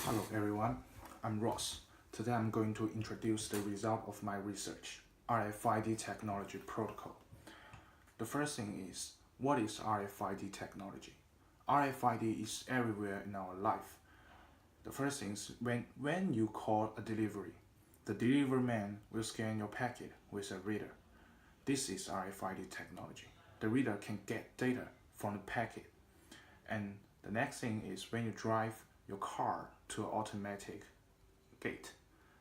Hello everyone, I'm Ross. Today I'm going to introduce the result of my research, RFID technology protocol. The first thing is, what is RFID technology? RFID is everywhere in our life. The first thing is, when you call a delivery, the delivery man will scan your packet with a reader. This is RFID technology. The reader can get data from the packet. And the next thing is when you drive your car to an automatic gate.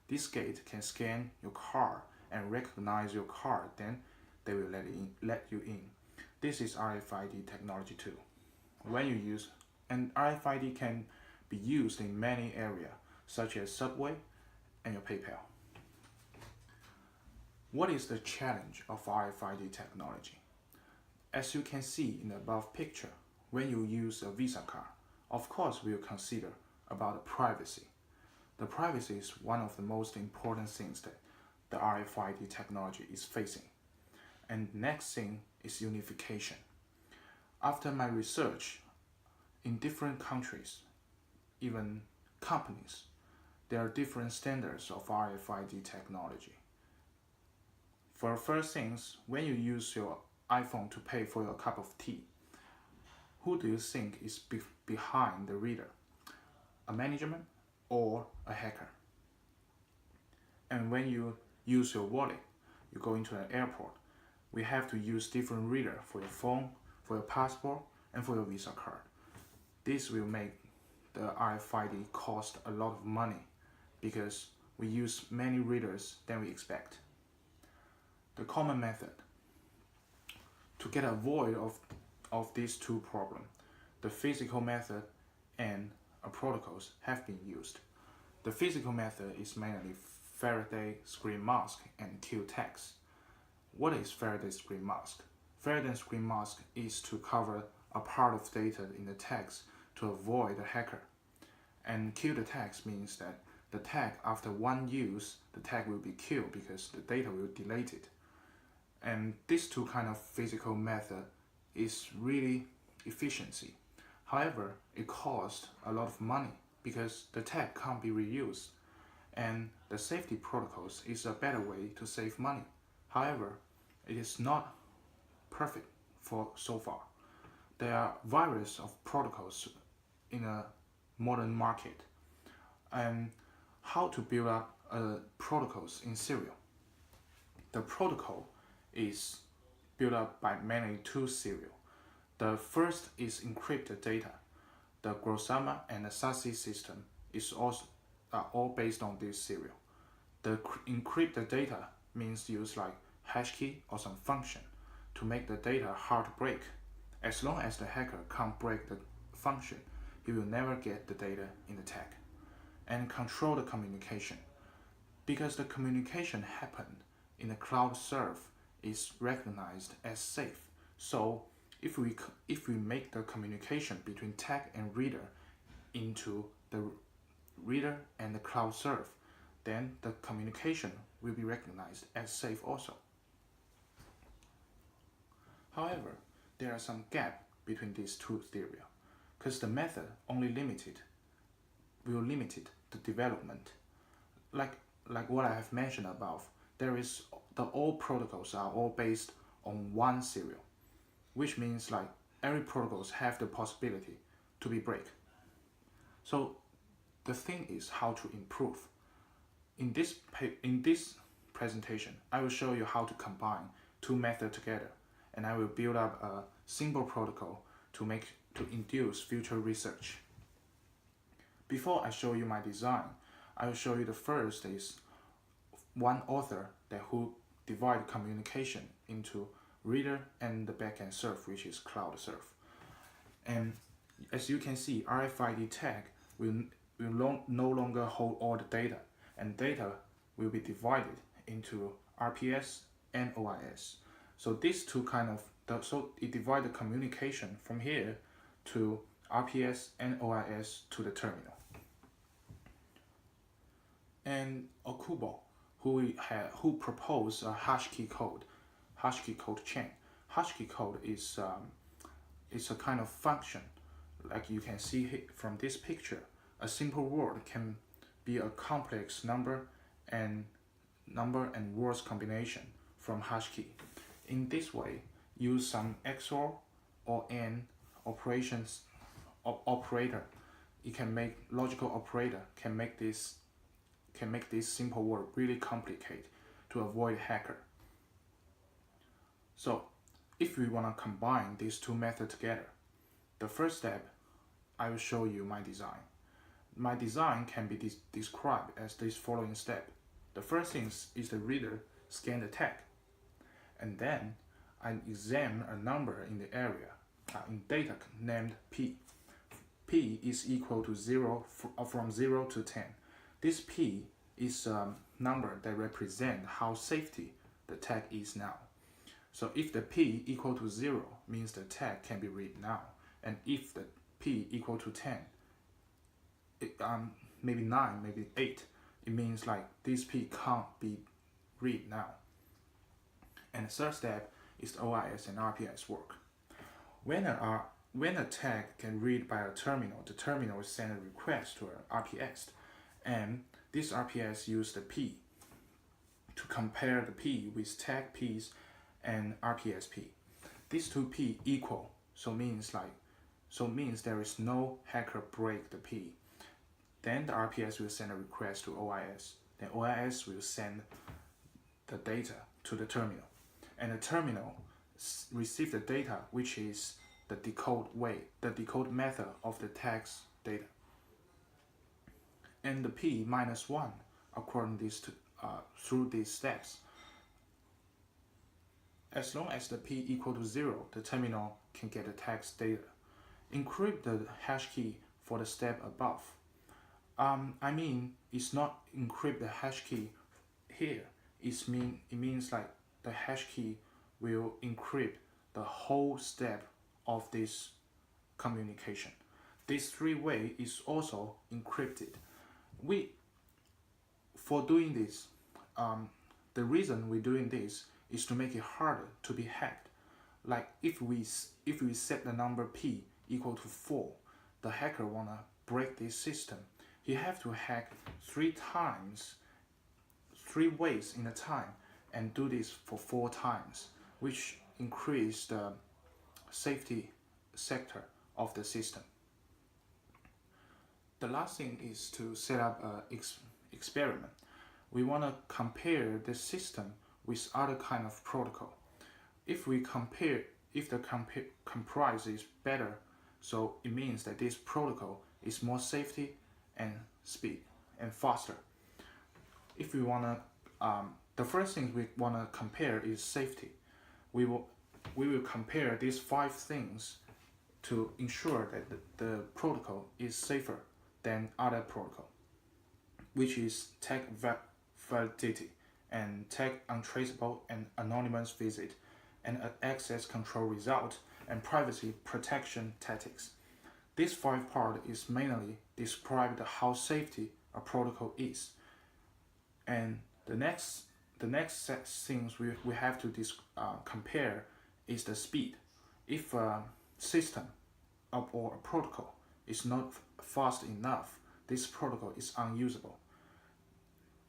This gate can scan your car and recognize your car, then they will let you in. This is RFID technology too. And RFID can be used in many areas, such as Subway and your PayPal. What is the challenge of RFID technology? As you can see in the above picture, when you use a Visa card, of course we will consider about the privacy. The privacy is one of the most important things that the RFID technology is facing. And next thing is unification. After my research, in different countries, even companies, there are different standards of RFID technology. For first things, when you use your iPhone to pay for your cup of tea, who do you think is behind the reader? A management or a hacker? And when you use your wallet, you go into an airport, we have to use different reader for your phone, for your passport, and for your Visa card. This will make the RFID cost a lot of money because we use many readers than we expect. The common method to get avoid of these two problems, the physical method and protocols have been used. The physical method is mainly Faraday screen mask and Q-tex. What is Faraday screen mask? Faraday screen mask is to cover a part of data in the text to avoid a hacker. And kill the text means that the tag after one use, the tag will be killed because the data will be deleted. And these two kind of physical method is really efficiency. However, it costs a lot of money because the tag can't be reused. And the safety protocols is a better way to save money. However, it is not perfect for so far. There are various of protocols in a modern market. And how to build up protocols in serial? The protocol is built up by mainly two serial. The first is encrypted data. The GROSAMA and the SASE system are all based on this serial. The encrypted data means use like hash key or some function to make the data hard to break. As long as the hacker can't break the function, he will never get the data in the tag. And control the communication. Because the communication happened in the cloud serve is recognized as safe. So if we make the communication between tag and reader into the reader and the cloud serve, then the communication will be recognized as safe also. However, there are some gap between these two theories, because the method only will limit the development. Like what I have mentioned above, all protocols are all based on one serial, which means like every protocols have the possibility to be break. So the thing is how to improve. In this presentation, I will show you how to combine two methods together, and I will build up a simple protocol to induce future research. Before I show you my design, I will show you the first is one author who divide communication into reader and the backend serve, which is cloud serve. And as you can see, RFID tag will no longer hold all the data, and data will be divided into RPS and OIS. So these two so it divides the communication from here to RPS and OIS to the terminal. And Okubo, who proposed a hash key code chain. Hash key code is a kind of function, like you can see from this picture, A simple word can be a complex number and words combination from hash key. In this way, use some XOR or AND operations operator. It can make logical operator can make this simple word really complicated to avoid hacker. So, if we want to combine these two methods together, the first step, I will show you my design. My design can be described as this following step. The first thing is the reader scan the tag, and then I examine a number in the area in data named P. P is equal to 0 from 0 to 10. This P is a number that represents how safety the tag is now. So if the P equal to 0 means the tag can be read now, and if the P equal to 10, maybe 9, maybe 8, it means like this P can't be read now. And the third step is the OIS and RPS work. When a tag can read by a terminal, the terminal will send a request to an RPS, and this RPS use the P to compare the P with tag P's and RPS P. These two P equal, so means there is no hacker break the P. Then the RPS will send a request to OIS. Then OIS will send the data to the terminal, and the terminal receive the data, which is the decode method of the tag's data. And the P minus 1 according through these steps. As long as the P equal to 0, the terminal can get the tag's data. Encrypt the hash key for the step above. It's not encrypt the hash key here. It means like the hash key will encrypt the whole step of this communication. This three-way is also encrypted. For doing this, the reason we're doing this is to make it harder to be hacked. Like if we set the number P equal to 4, the hacker wanna break this system. He have to hack 3 ways in a time, and do this for 4 times, which increase the safety sector of the system. The last thing is to set up an experiment. We want to compare the system with other kind of protocol. If the comprise is better, so it means that this protocol is more safety and speed and faster. If we want to, the first thing we want to compare is safety. We will compare these 5 things to ensure that the protocol is safer than other protocol, which is tag validity and tag untraceable and anonymous visit and access control result and privacy protection tactics. This 5 part is mainly described how safety a protocol is. And the next things we have to compare is the speed. If a system or a protocol is not fast enough, this protocol is unusable.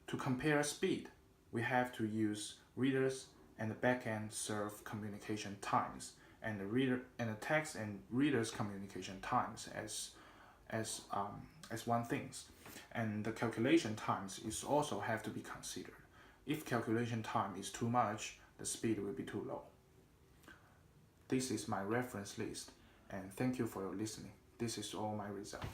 To compare speed, we have to use readers and the backend serve communication times, and the text and readers communication times as one thing. And the calculation times is also have to be considered. If calculation time is too much, the speed will be too low. This is my reference list, and thank you for your listening. This is all my result.